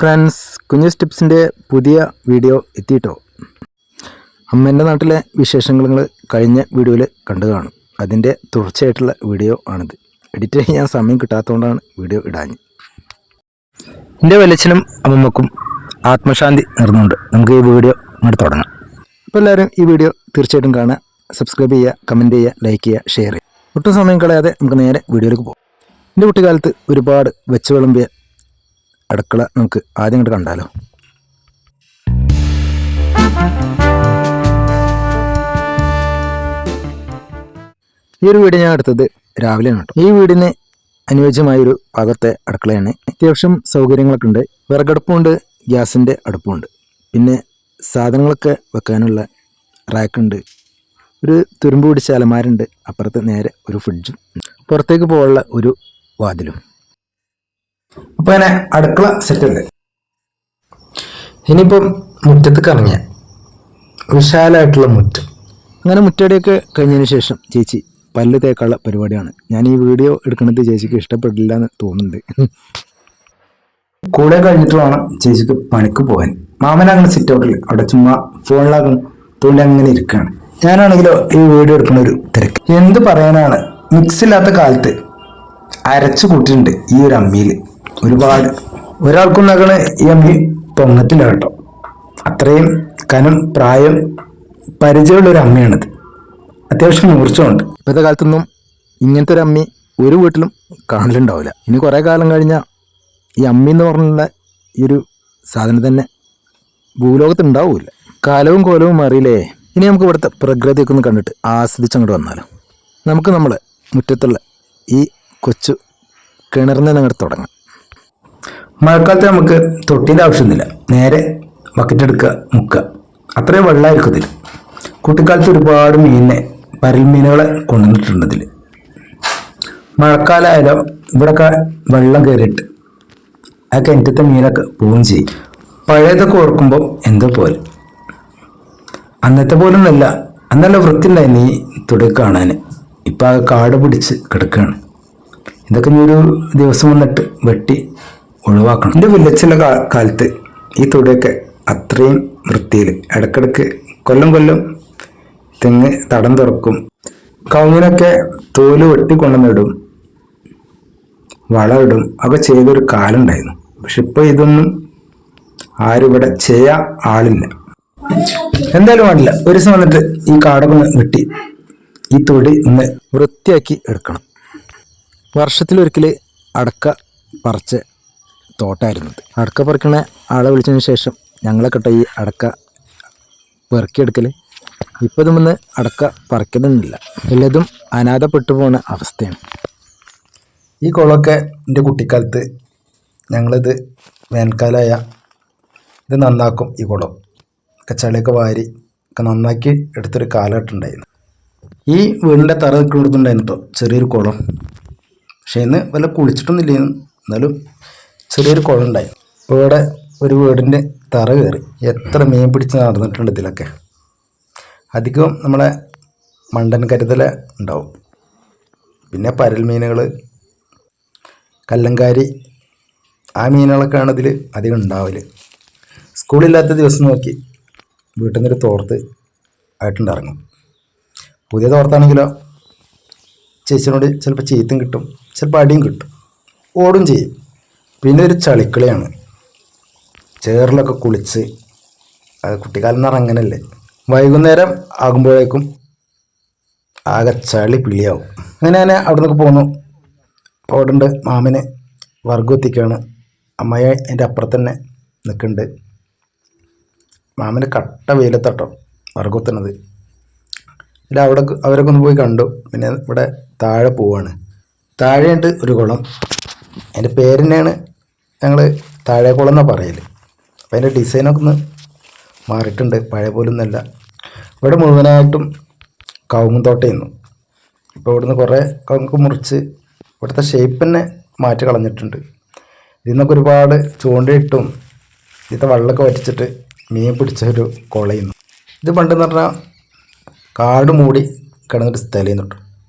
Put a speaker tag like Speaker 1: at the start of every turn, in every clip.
Speaker 1: Friends, കുഞ്ഞൂസ് ടിപ്സിൻ്റെ പുതിയ video എത്തിയിട്ടോ. അമ്മേൻ്റെ നാട്ടിലെ വിശേഷങ്ങൾ നിങ്ങൾ കഴിഞ്ഞ വീഡിയോയിൽ കണ്ടു കാണും. അതിൻ്റെ തുടർച്ചയായിട്ടുള്ള വീഡിയോ ആണിത്. എഡിറ്റ് ചെയ്യാൻ സമയം കിട്ടാത്തതുകൊണ്ടാണ് വീഡിയോ ഇടാഞ്ഞ്. എൻ്റെ വലിയച്ഛനും അമ്മമ്മക്കും ആത്മശാന്തി നേർന്നുകൊണ്ട് നമുക്ക് ഈ വീഡിയോ അങ്ങോട്ട് തുടങ്ങാം. അപ്പോൾ എല്ലാവരും ഈ വീഡിയോ തീർച്ചയായിട്ടും കാണുക, സബ്സ്ക്രൈബ് ചെയ്യുക, കമൻറ്റ് ചെയ്യുക, ലൈക്ക് ചെയ്യുക, ഷെയർ ചെയ്യുക. ഒട്ടും സമയം കളയാതെ നമുക്ക് നേരെ വീഡിയോയിലേക്ക് പോകാം. എൻ്റെ കുട്ടിക്കാലത്ത് ഒരുപാട് വെച്ച് വിളമ്പിയ അടുക്കള നമുക്ക് ആദ്യം ഇങ്ങോട്ട് കണ്ടാലോ. ഈ ഒരു വീട് ഞാൻ എടുത്തത് രാവിലെയാണ് കേട്ടോ. ഈ വീടിന് അനുയോജ്യമായൊരു ഭാഗത്തെ അടുക്കളയാണ്. അത്യാവശ്യം സൗകര്യങ്ങളൊക്കെ ഉണ്ട്. വിറകടുപ്പുണ്ട്, ഗ്യാസിൻ്റെ അടുപ്പുണ്ട്, പിന്നെ സാധനങ്ങളൊക്കെ വെക്കാനുള്ള റാക്കുണ്ട്, ഒരു തുരുമ്പ് പിടിച്ച അലമാരുണ്ട്, അപ്പുറത്ത് നേരെ ഒരു ഫ്രിഡ്ജും, പുറത്തേക്ക് പോകാനുള്ള ഒരു വാതിലും. അപ്പോൾ അങ്ങനെ അടുക്കള സെറ്റല്ലേ. ഇനിയിപ്പം മുറ്റത്തേക്ക് ഇറങ്ങിയ വിശാലമായിട്ടുള്ള മുറ്റം. അങ്ങനെ മുറ്റടിയൊക്കെ കഴിഞ്ഞതിന് ശേഷം ചേച്ചി പല്ല് തേക്കാനുള്ള പരിപാടിയാണ്. ഞാൻ ഈ വീഡിയോ എടുക്കുന്നത് ചേച്ചിക്ക് ഇഷ്ടപ്പെട്ടില്ല എന്ന് തോന്നുന്നുണ്ട്. കൂടെ കഴിഞ്ഞിട്ട് വേണം ചേച്ചിക്ക് പണിക്ക് പോകാൻ. മാമനങ്ങനെ സിറ്റ് ഔട്ടിൽ അവിടെ ചുമ്മാ ഫോണിലാകും തോണ്ടി അങ്ങനെ ഇരിക്കുകയാണ്. ഞാനാണെങ്കിലോ ഈ വീഡിയോ എടുക്കുന്ന ഒരു തിരക്ക്. എന്ത് പറയാനാണ്, മിക്സില്ലാത്ത കാലത്ത് അരച്ചു കൂട്ടിയിട്ടുണ്ട് ഈ ഒരു അമ്മിയിൽ ഒരുപാട്. ഒരാൾക്കും നകണ ഈ അമ്മി പൊങ്ങത്തില്ല കേട്ടോ. അത്രയും കനം, പ്രായം, പരിചയമുള്ളൊരു അമ്മയാണിത്. അത്യാവശ്യം മൂർച്ചമുണ്ട്. ഇപ്പോഴത്തെ കാലത്തൊന്നും ഇങ്ങനത്തെ ഒരു അമ്മി ഒരു വീട്ടിലും കാണലുണ്ടാവില്ല. ഇനി കുറേ കാലം കഴിഞ്ഞാൽ ഈ അമ്മി എന്ന് പറഞ്ഞുള്ള ഈ ഒരു സാധനം തന്നെ ഭൂലോകത്ത് ഉണ്ടാവില്ല. കാലവും കോലവും മാറിയില്ലേ. ഇനി നമുക്ക് ഇവിടുത്തെ പ്രകൃതിയൊക്കെ ഒന്ന് കണ്ടിട്ട് ആസ്വദിച്ചങ്ങോട്ട് വന്നാലോ. നമുക്ക് നമ്മളെ മുറ്റത്തുള്ള ഈ കൊച്ചു കിണറിൽ നിന്ന് അങ്ങോട്ട് തുടങ്ങാം. മഴക്കാലത്ത് നമുക്ക് തൊട്ടിൻ്റെ ആവശ്യമൊന്നുമില്ല. നേരെ ബക്കറ്റ് എടുക്കുക, മുക്കുക, അത്രയും വെള്ളമായിരിക്കും ഇതിൽ. കുട്ടിക്കാലത്ത് ഒരുപാട് മീനിനെ, പരൽമീനുകളെ കൊണ്ടുവന്നിട്ടുണ്ട് ഇതിൽ. മഴക്കാലമായാലും ഇവിടെയൊക്കെ വെള്ളം കയറിയിട്ട് ആ കിണറ്റത്തെ മീനൊക്കെ പോവുകയും ചെയ്യും. പഴയതൊക്കെ ഓർക്കുമ്പോൾ എന്തോ പോലെ. അന്നത്തെ പോലൊന്നുമല്ല, അന്നല്ല വൃത്തി ഉണ്ടായിരുന്നു ഈ തുടിയൊക്കെ കാണാൻ. ഇപ്പം ആ കാട് പിടിച്ച് കിടക്കുകയാണ്. ഇതൊക്കെ ഇനി ഒരു ദിവസം വന്നിട്ട് വെട്ടി ഒഴിവാക്കണം. എൻ്റെ വില്ലച്ചിലെ കാലത്ത് ഈ തുടിയൊക്കെ അത്രയും വൃത്തിയിൽ ഇടക്കിടക്ക് കൊല്ലം തെങ്ങ് തടം തുറക്കും, കവുങ്ങിനൊക്കെ തോല് വെട്ടിക്കൊണ്ടുവന്നിടും, വളമിടും, ഒക്കെ ചെയ്തൊരു കാലം ഉണ്ടായിരുന്നു. പക്ഷെ ഇപ്പോൾ ഇതൊന്നും ആരും ഇവിടെ ചെയ്യാൻ ആളില്ല. എന്തായാലും പാടില്ല, ഒരു ദിവസം വന്നിട്ട് ഈ കാടൊക്കെ ഒന്ന് വെട്ടി ഈ തൊടി ഒന്ന് വൃത്തിയാക്കി എടുക്കണം. വർഷത്തിലൊരിക്കൽ അടക്ക പറിച്ച തോട്ടായിരുന്നത്. അടക്ക പറിക്കണ ആളെ വിളിച്ചതിന് ശേഷം ഞങ്ങളൊക്കെ ഈ അടക്ക പെറുക്കിയെടുക്കൽ. ഇപ്പോൾ ഇതൊന്ന് അടക്ക പറിക്കലൊന്നുമില്ല. എല്ലാതും അനാഥപ്പെട്ടു പോകുന്ന അവസ്ഥയാണ്. ഈ കുളമൊക്കെ എൻ്റെ കുട്ടിക്കാലത്ത് ഞങ്ങളിത് വേനൽക്കാലമായ ഇത് നന്നാക്കും. ഈ കുളം ഒക്കെ ചളിയൊക്കെ വാരി ഒക്കെ നന്നാക്കി എടുത്തൊരു കാലഘട്ടം ഉണ്ടായിരുന്നു. ഈ വീടിൻ്റെ തറ നിൽക്കുന്നുണ്ടായിരുന്നു കേട്ടോ ചെറിയൊരു കുളം. പക്ഷേ ഇന്ന് വല്ല കുളിച്ചിട്ടൊന്നുമില്ലായിരുന്നു, എന്നാലും ചെറിയൊരു കുളം ഉണ്ടായിരുന്നു. ഇപ്പോൾ ഇവിടെ ഒരു വീടിൻ്റെ തറ കയറി എത്ര മീൻ പിടിച്ച് നടന്നിട്ടുണ്ട് ഇതിലൊക്കെ. അധികം നമ്മളെ മണ്ടൻ കരുതല ഉണ്ടാവും, പിന്നെ പരൽ മീനുകൾ, കല്ലങ്കാരി, ആ മീനുകളൊക്കെയാണ് ഇതിൽ അധികം ഉണ്ടാവൽ. സ്കൂളില്ലാത്ത ദിവസം നോക്കി വീട്ടിൽ നിന്നൊരു തോർത്ത് ആയിട്ടുണ്ടിറങ്ങും. പുതിയ തോർത്താണെങ്കിലോ ചേച്ചിനോട് ചിലപ്പോൾ ചീത്തയും കിട്ടും, ചിലപ്പോൾ അടിയും കിട്ടും, ഓടും ചെയ്യും. പിന്നെ ഒരു ചളിക്കളിയാണ്. ചേറിലൊക്കെ കുളിച്ച്, അത് കുട്ടിക്കാലം എന്ന് പറഞ്ഞാൽ അങ്ങനെയല്ലേ. വൈകുന്നേരം ആകുമ്പോഴേക്കും ആകെ ചളി പിളിയാവും. അങ്ങനെ ഞാൻ അവിടെ നിന്നൊക്കെ പോന്നു. ഓടുണ്ട്, മാമന് വർഗം എത്തിക്കുകയാണ്. അമ്മയെ എൻ്റെ അപ്പുറത്ത് തന്നെ നിൽക്കുന്നുണ്ട്. മാമന് കട്ട വെയിലത്തട്ടോ വർഗത്തുന്നത്. ഇല്ല, അവിടെ അവരൊക്കെ ഒന്ന് പോയി കണ്ടു. പിന്നെ ഇവിടെ താഴെ പോവാണ്. താഴെയുണ്ട് ഒരു കുളം. അതിൻ്റെ പേര് തന്നെയാണ് ഞങ്ങൾ താഴെ കുളം എന്നാണ് പറയൽ. അപ്പോൾ അതിൻ്റെ ഡിസൈനൊക്കെ ഒന്ന് മാറിയിട്ടുണ്ട്, പഴയ പോലൊന്നുമല്ല. ഇവിടെ മുഴുവനായിട്ടും കവുങ്ങ് തോട്ടമായിരുന്നു. ഇപ്പോൾ ഇവിടുന്ന് കുറേ കവുങ്ങ് മുറിച്ച് ഇവിടുത്തെ ഷേപ്പ് തന്നെ മാറ്റി കളഞ്ഞിട്ടുണ്ട്. ഇതിൽ നിന്നൊക്കെ ഒരുപാട് ചൂണ്ടയിട്ടും ഇതിൻ്റെ വെള്ളമൊക്കെ വറ്റിച്ചിട്ട് മീൻ പിടിച്ച ഒരു കുളയുന്നു. ഇത് പണ്ടെന്ന് പറഞ്ഞാൽ കാട് മൂടി കിടന്നൊരു സ്ഥലം തൊട്ടു.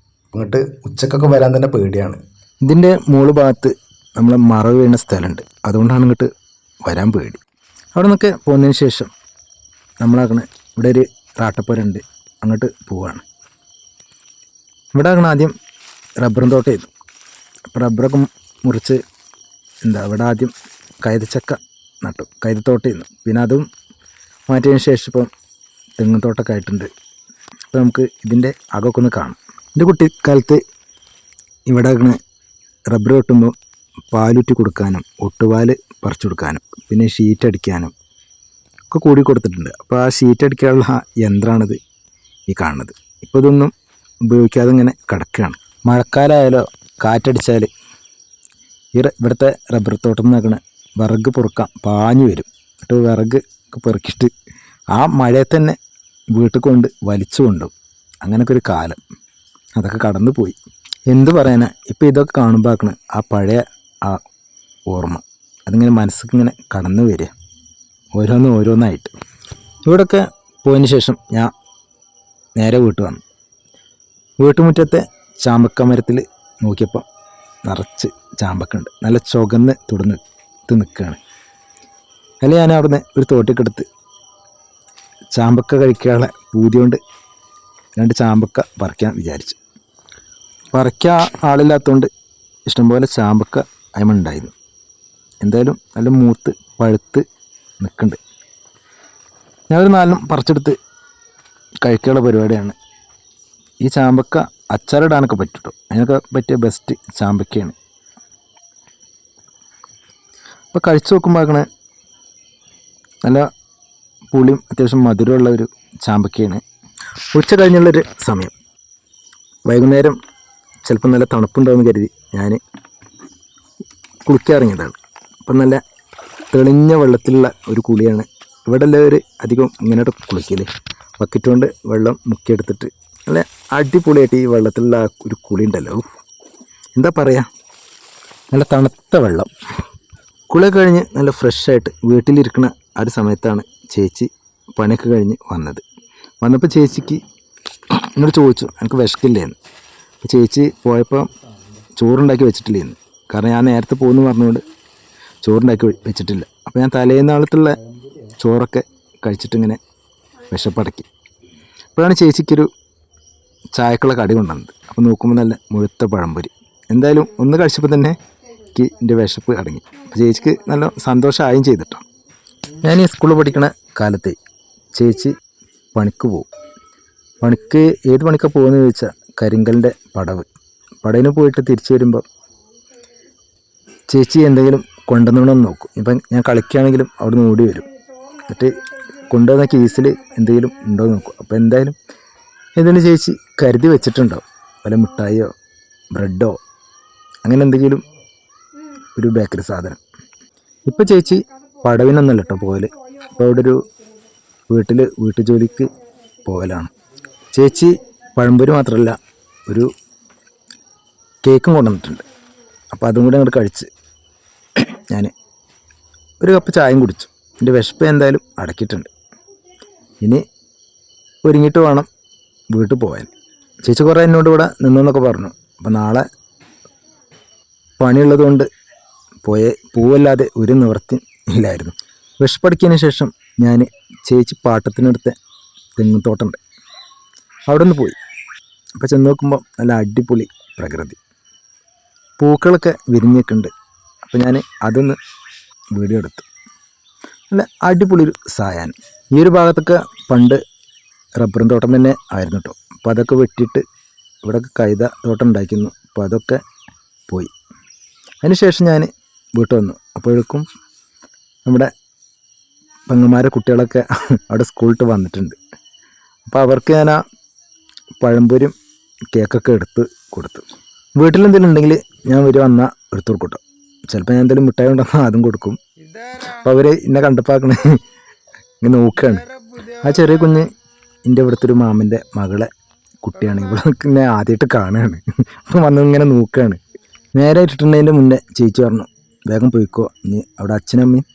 Speaker 1: അങ്ങോട്ട് ഉച്ചക്കൊക്കെ വരാൻ തന്നെ പേടിയാണ്. ഇതിൻ്റെ മുകൾ ഭാഗത്ത് നമ്മളെ മറവ് വീണ സ്ഥലമുണ്ട്. അതുകൊണ്ടാണ് ഇങ്ങോട്ട്
Speaker 2: വരാൻ പേടി. അവിടെ നിന്നൊക്കെ പോകുന്നതിന് ശേഷം നമ്മളാക്കണ ഇവിടെ ഒരു റാട്ടപ്പുരണ്ട്, അങ്ങോട്ട് പോവാണ്. ഇവിടെ ആക്കണ ആദ്യം റബ്ബറും തോട്ടം ചെയ്തു. അപ്പോൾ റബ്ബറൊക്കെ മുറിച്ച് ഇവിടെ ആദ്യം കൈതച്ചക്ക നട്ടു, കൈതത്തോട്ടം ചെയ്യുന്നു. പിന്നെ അതും മാറ്റിയതിന് ശേഷം ഇപ്പം തെങ്ങും തോട്ടമൊക്കെ ആയിട്ടുണ്ട്. അപ്പോൾ നമുക്ക് ഇതിൻ്റെ അകമൊക്കെ ഒന്ന് കാണാം. എൻ്റെ കുട്ടിക്കാലത്ത് ഇവിടെ റബ്ബർ വെട്ടുമ്പോൾ പാലുറ്റി കൊടുക്കാനും ഒട്ടുപാൽ പറിച്ചു കൊടുക്കാനും പിന്നെ ഷീറ്റ് അടിക്കാനും ഒക്കെ കൂടി കൊടുത്തിട്ടുണ്ട്. അപ്പോൾ ആ ഷീറ്റ് അടിക്കാനുള്ള യന്ത്രമാണിത് ഈ കാണുന്നത്. ഇപ്പോൾ ഇതൊന്നും ഉപയോഗിക്കാതെ ഇങ്ങനെ കിടക്കുകയാണ്. മഴക്കാലമായാലോ കാറ്റടിച്ചാൽ ഇവിടുത്തെ റബ്ബർ തോട്ടം നിൽക്കണ വിറക് പൊറുക്കാൻ പാഞ്ഞു വരും. എന്നിട്ട് വിറക് പെറുക്കിയിട്ട് ആ മഴയെ തന്നെ വീട്ടിൽ കൊണ്ട് വലിച്ചു കൊണ്ടുപോകും. അങ്ങനൊക്കെ ഒരു കാലം, അതൊക്കെ കടന്നു പോയി. എന്ത് പറയാനാ, ഇപ്പോൾ ഇതൊക്കെ കാണുമ്പോൾ ആക്കണ ആ പഴയ ആ ഓർമ്മ അതിങ്ങനെ മനസ്സിൽ ഇങ്ങനെ കടന്നു വരിക, ഓരോന്നായിട്ട്. ഇവിടെയൊക്കെ പോയതിന് ശേഷം ഞാൻ നേരെ വീട്ടിൽ വന്നു. വീട്ടുമുറ്റത്തെ ചാമ്പക്ക മരത്തിൽ നോക്കിയപ്പോൾ നിറച്ച് ചാമ്പക്കുണ്ട്, നല്ല ചുവന്ന് തുടുന്നിട്ട് നിൽക്കുകയാണ്. അതിൽ ഞാൻ അവിടുന്ന് ഒരു തോട്ടിക്കെടുത്ത് ചാമ്പക്ക കഴിക്കാനുള്ള പൂതി കൊണ്ട് 2 ചാമ്പക്ക പറിക്കാൻ വിചാരിച്ചു. പറിക്കാൻ ആളില്ലാത്തതുകൊണ്ട് ഇഷ്ടംപോലെ ചാമ്പക്ക അതിമുണ്ടായിരുന്നു. എന്തായാലും നല്ല മൂത്ത് പഴുത്ത് നിൽക്കുന്നുണ്ട്. ഞാനൊരു 4 പറിച്ചെടുത്ത് കഴിക്കാനുള്ള പരിപാടിയാണ്. ഈ ചാമ്പക്ക അച്ചാറിടാനൊക്കെ പറ്റും കേട്ടോ, അതിനൊക്കെ പറ്റിയ ബെസ്റ്റ് ചാമ്പക്കയാണ്. അപ്പോൾ കഴിച്ചു നോക്കുമ്പോൾ നല്ല പുളിയും അത്യാവശ്യം മധുരമുള്ള ഒരു ചാമ്പക്കയാണ്. ഉച്ച കഴിഞ്ഞുള്ളൊരു സമയം, വൈകുന്നേരം ചിലപ്പോൾ നല്ല തണുപ്പുണ്ടാവുമെന്ന് കരുതി ഞാൻ കുളിക്കാറിങ്ങിയതാണ്. അപ്പം നല്ല തെളിഞ്ഞ വെള്ളത്തിലുള്ള ഒരു കുളിയാണ്. ഇവിടെ എല്ലാവരും അധികം ഇങ്ങനെയായിട്ട് കുളിക്കൽ, ബക്കറ്റ് കൊണ്ട് വെള്ളം മുക്കിയെടുത്തിട്ട് നല്ല അടിപൊളിയായിട്ട് ഈ വെള്ളത്തിലുള്ള ആ ഒരു കുളി ഉണ്ടല്ലോ, എന്താ പറയുക, നല്ല തണുത്ത വെള്ളം. കുളിയൊക്കെ കഴിഞ്ഞ് നല്ല ഫ്രഷായിട്ട് വീട്ടിലിരിക്കുന്ന ആ ഒരു സമയത്താണ് ചേച്ചി പണിയൊക്കെ കഴിഞ്ഞ് വന്നപ്പോൾ ചേച്ചിക്ക് എന്നോട് ചോദിച്ചു എനിക്ക് വിശക്കില്ലേന്ന്. അപ്പോൾ ചേച്ചി പോയപ്പോൾ ചോറുണ്ടാക്കി വെച്ചിട്ടില്ലേന്ന്, കാരണം ഞാൻ നേരത്തെ പോകുന്നു പറഞ്ഞുകൊണ്ട് ചോറുണ്ടാക്കി വെച്ചിട്ടില്ല. അപ്പോൾ ഞാൻ തലേന്നാളത്തുള്ള ചോറൊക്കെ കഴിച്ചിട്ടിങ്ങനെ വിശപ്പടക്കി. അപ്പോഴാണ് ചേച്ചിക്കൊരു ചായക്കുള്ള കടി കൊണ്ടുവന്നത്. അപ്പോൾ നോക്കുമ്പോൾ നല്ല മുഴുത്ത പഴംപൊരി. എന്തായാലും ഒന്ന് കഴിച്ചപ്പോൾ തന്നെ എനിക്ക് എൻ്റെ വിശപ്പ് അടങ്ങി. അപ്പോൾ ചേച്ചിക്ക് നല്ല സന്തോഷമായും ചെയ്തിട്ടോ. ഞാൻ ഈ സ്കൂളിൽ പഠിക്കണ കാലത്തെ ചേച്ചി പണിക്ക് പോകും. പണിക്ക് ഏത് പണിക്കാണ് പോകുന്നത് ചോദിച്ചാൽ കരിങ്കലിൻ്റെ പടവിന് പോയിട്ട് തിരിച്ചു വരുമ്പോൾ ചേച്ചി എന്തെങ്കിലും കൊണ്ടുവന്നോണമെന്ന് നോക്കും. ഇപ്പം ഞാൻ കളിക്കുകയാണെങ്കിലും അവിടെ നിന്ന് ഓടി വരും, എന്നിട്ട് കൊണ്ടുവന്ന കേസിൽ എന്തെങ്കിലും ഉണ്ടോ എന്ന് നോക്കും. അപ്പോൾ എന്തായാലും എന്തെങ്കിലും ചേച്ചി കരുതി വെച്ചിട്ടുണ്ടാവും, വല്ല മിഠായിയോ ബ്രെഡോ അങ്ങനെ എന്തെങ്കിലും ഒരു ബേക്കറി സാധനം. ഇപ്പോൾ ചേച്ചി പടവിനൊന്നല്ല കേട്ടോ പോകൽ, ഇപ്പോൾ അവിടെ ഒരു വീട്ടുജോലിക്ക് പോകലാണ്. ചേച്ചി പഴംപൊരി മാത്രമല്ല ഒരു കേക്കും കൊണ്ടുവന്നിട്ടുണ്ട്. അപ്പോൾ അതും കൂടി അങ്ങോട്ട് കഴിച്ച് ഞാൻ ഒരു കപ്പ് ചായയും കുടിച്ചു. എൻ്റെ വിശപ്പ് എന്തായാലും അടക്കിയിട്ടുണ്ട്. ഇനി ഒരുങ്ങിയിട്ട് വേണം വീട്ടിൽ പോകാൻ. ചേച്ചി കുറേ എന്നോട് ഇവിടെ നിന്നെന്നൊക്കെ പറഞ്ഞു. അപ്പോൾ നാളെ പണിയുള്ളത് കൊണ്ട് പോവല്ലാതെ ഒരു നിവൃത്തി ഇല്ലായിരുന്നു. വിഷപ്പടിക്കതിന് ശേഷം ഞാൻ ചേച്ചി പാട്ടത്തിനടുത്ത് തെങ്ങുത്തോട്ടമുണ്ട്, അവിടെ നിന്ന് പോയി. അപ്പോൾ ചെന്ന് നോക്കുമ്പോൾ നല്ല അടിപൊളി പ്രകൃതി, പൂക്കളൊക്കെ വിരിഞ്ഞൊക്കെയുണ്ട്. അപ്പോൾ ഞാൻ അതൊന്ന് വീഡിയോ എടുത്തു. നല്ല അടിപൊളി ഒരു സായാഹ്നം. ഈ ഒരു ഭാഗത്തൊക്കെ പണ്ട് റബ്ബറും തോട്ടം തന്നെ ആയിരുന്നു കേട്ടോ. അപ്പോൾ അതൊക്കെ വെട്ടിയിട്ട് ഇവിടെയൊക്കെ കൈത തോട്ടം ഉണ്ടാക്കുന്നു. അപ്പോൾ അതൊക്കെ പോയി. അതിന് ശേഷം ഞാൻ വീട്ടിൽ വന്നു. അപ്പോഴേക്കും നമ്മുടെ പെങ്ങന്മാരെ കുട്ടികളൊക്കെ അവിടെ സ്കൂളിട്ട് വന്നിട്ടുണ്ട്. അപ്പോൾ അവർക്ക് ഞാൻ ആ പഴംപൊരിയും കേക്കൊക്കെ എടുത്ത് കൊടുത്തു. വീട്ടിലെന്തെങ്കിലും ഉണ്ടെങ്കിൽ ഞാൻ വന്നാൽ എടുത്തു കൊടുക്കും കേട്ടോ. ചിലപ്പോൾ ഞാൻ എന്തെങ്കിലും മിഠായി ഉണ്ടെന്നാൽ അതും കൊടുക്കും. അപ്പോൾ അവർ എന്നെ കണ്ടപ്പാക്കണേ ഇങ്ങനെ നോക്കുകയാണ്. ആ ചെറിയ കുഞ്ഞ് എൻ്റെ ഇവിടുത്തെ ഒരു മാമൻ്റെ മകളെ കുട്ടിയാണ്. ഇവിടെ എന്നെ ആദ്യമായിട്ട് കാണുകയാണ്. അപ്പോൾ വന്നിങ്ങനെ നോക്കുകയാണ്. നേരെ ഇട്ടിട്ടുണ്ടതിൻ്റെ മുന്നേ ചേച്ചി പറഞ്ഞു വേഗം പോയിക്കോ, ഇനി അവിടെ അച്ഛനമ്മയും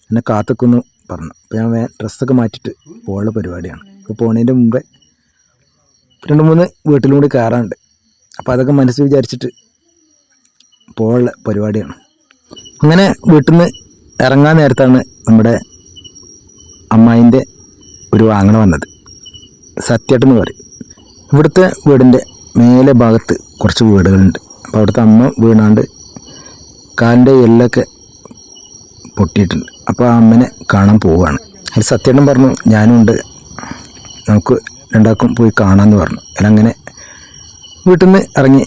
Speaker 2: എന്നെ കാത്തുക്കുന്നു പറഞ്ഞു. അപ്പോൾ ഞാൻ ഡ്രസ്സൊക്കെ മാറ്റിയിട്ട് പോകാനുള്ള പരിപാടിയാണ്. അപ്പോൾ പോണതിൻ്റെ മുമ്പേ 2-3 വീട്ടിലും കൂടി കയറാനുണ്ട്. അപ്പോൾ അതൊക്കെ മനസ്സിൽ വിചാരിച്ചിട്ട് പോകാനുള്ള പരിപാടിയാണ്. അങ്ങനെ വീട്ടിൽ നിന്ന് ഇറങ്ങാൻ നേരത്താണ് നമ്മുടെ അമ്മായിൻ്റെ ഒരു ആങ്ങള വന്നത്. സത്യേട്ടെന്ന് പറയും. ഇവിടുത്തെ വീടിൻ്റെ മേലെ ഭാഗത്ത് കുറച്ച് വീടുകളുണ്ട്. അപ്പോൾ അവിടുത്തെ അമ്മ വീണാണ്ട് കാലിൻ്റെ എല്ലൊക്കെ പൊട്ടിയിട്ടുണ്ട്. അപ്പോൾ ആ അമ്മനെ കാണാൻ പോവുകയാണ്. അതിൽ സത്യേട്ടൻ പറഞ്ഞു ഞാനും ഉണ്ട്, നമുക്ക് രണ്ടാൾക്കും പോയി കാണാമെന്ന് പറഞ്ഞു. അതിലങ്ങനെ വീട്ടിൽ നിന്ന് ഇറങ്ങി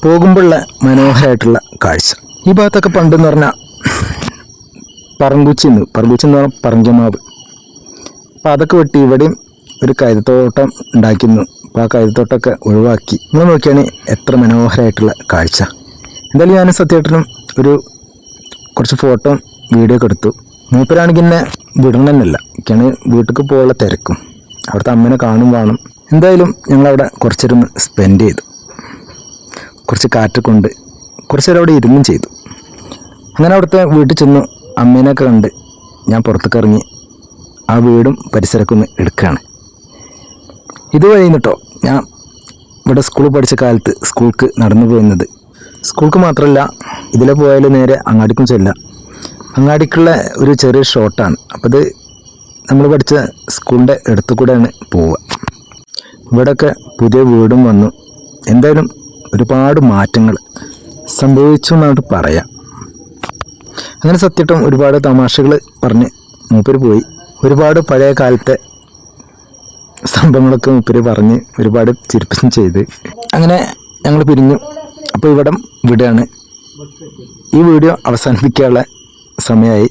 Speaker 2: പോകുമ്പോഴുള്ള മനോഹരമായിട്ടുള്ള കാഴ്ച. ഈ ഭാഗത്തൊക്കെ പണ്ടെന്ന് പറഞ്ഞാൽ പറങ്കുച്ചി എന്ന് പറഞ്ഞാൽ പറങ്കമാവ്. അപ്പോൾ അതൊക്കെ വെട്ടി ഇവിടെയും ഒരു കൈതത്തോട്ടം ഉണ്ടാക്കിയിരുന്നു. അപ്പോൾ ആ കൈതത്തോട്ടമൊക്കെ ഒഴിവാക്കി. നിങ്ങൾ നോക്കിയാണ് എത്ര മനോഹരമായിട്ടുള്ള കാഴ്ച. എന്തായാലും ഞാനും സത്യേട്ടനും കുറച്ച് ഫോട്ടോ വീഡിയോ ഒക്കെ എടുത്തു. മൂപ്പരാണെങ്കിൽ എന്നെ വിടണമെന്നല്ല, എനിക്കാണ് വീട്ടിൽ പോകാനുള്ള തിരക്കും, അവിടുത്തെ അമ്മനെ കാണും വേണം. എന്തായാലും ഞങ്ങളവിടെ കുറച്ചേരൊന്ന് സ്പെൻഡ് ചെയ്തു. കുറച്ച് കാറ്റൊക്കെ കൊണ്ട് കുറച്ച് നേരം അവിടെ ഇരുന്നും ചെയ്തു. അങ്ങനെ അവിടുത്തെ വീട്ടിൽ ചെന്നു അമ്മേനെയൊക്കെ കണ്ട് ഞാൻ പുറത്തേക്ക് ഇറങ്ങി ആ വീടും പരിസരമൊക്കെ ഒന്ന് എടുക്കുകയാണ്. ഇതുവഴി കേട്ടോ ഞാൻ ഇവിടെ സ്കൂളിൽ പഠിച്ച കാലത്ത് സ്കൂൾക്ക് നടന്നു പോയിരുന്നത്. സ്കൂൾക്ക് മാത്രമല്ല, ഇതിലെ പോയാൽ നേരെ അങ്ങാടിക്കും ചെല്ലാം. അങ്ങാടിക്കുള്ള ഒരു ചെറിയ ഷോട്ടാണ്. അപ്പോൾ ഇത് നമ്മൾ പഠിച്ച സ്കൂളിൻ്റെ അടുത്തു കൂടെയാണ് പോവുക. ഇവിടെയൊക്കെ പുതിയ വീടും വന്നു. എന്തായാലും ഒരുപാട് മാറ്റങ്ങൾ സംഭവിച്ചു എന്നാണ് പറയാം. അങ്ങനെ സത്യേട്ടൻ ഒരുപാട് തമാശകൾ പറഞ്ഞ് മൂപ്പര് പോയി. ഒരുപാട് പഴയ കാലത്തെ സംഭവങ്ങളൊക്കെ മൂപ്പര് പറഞ്ഞ് ഒരുപാട് ചിരിപ്പിച്ചും ചെയ്ത് അങ്ങനെ ഞങ്ങൾ പിരിഞ്ഞു. അപ്പോൾ ഇവിടം വിടുകയാണ്. ഈ വീഡിയോ അവസാനിപ്പിക്കാനുള്ള സമയമായി.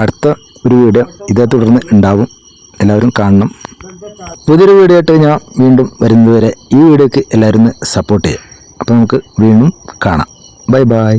Speaker 2: അടുത്ത ഒരു വീഡിയോ ഇതേ തുടർന്ന് ഉണ്ടാവും. എല്ലാവരും കാണണം. പുതിയൊരു വീഡിയോ ആയിട്ട് ഞാൻ വീണ്ടും വരുന്നതുവരെ ഈ വീഡിയോക്ക് എല്ലാവരും സപ്പോർട്ട് ചെയ്യാം. അപ്പോൾ നമുക്ക് വീണ്ടും കാണാം. Bye bye.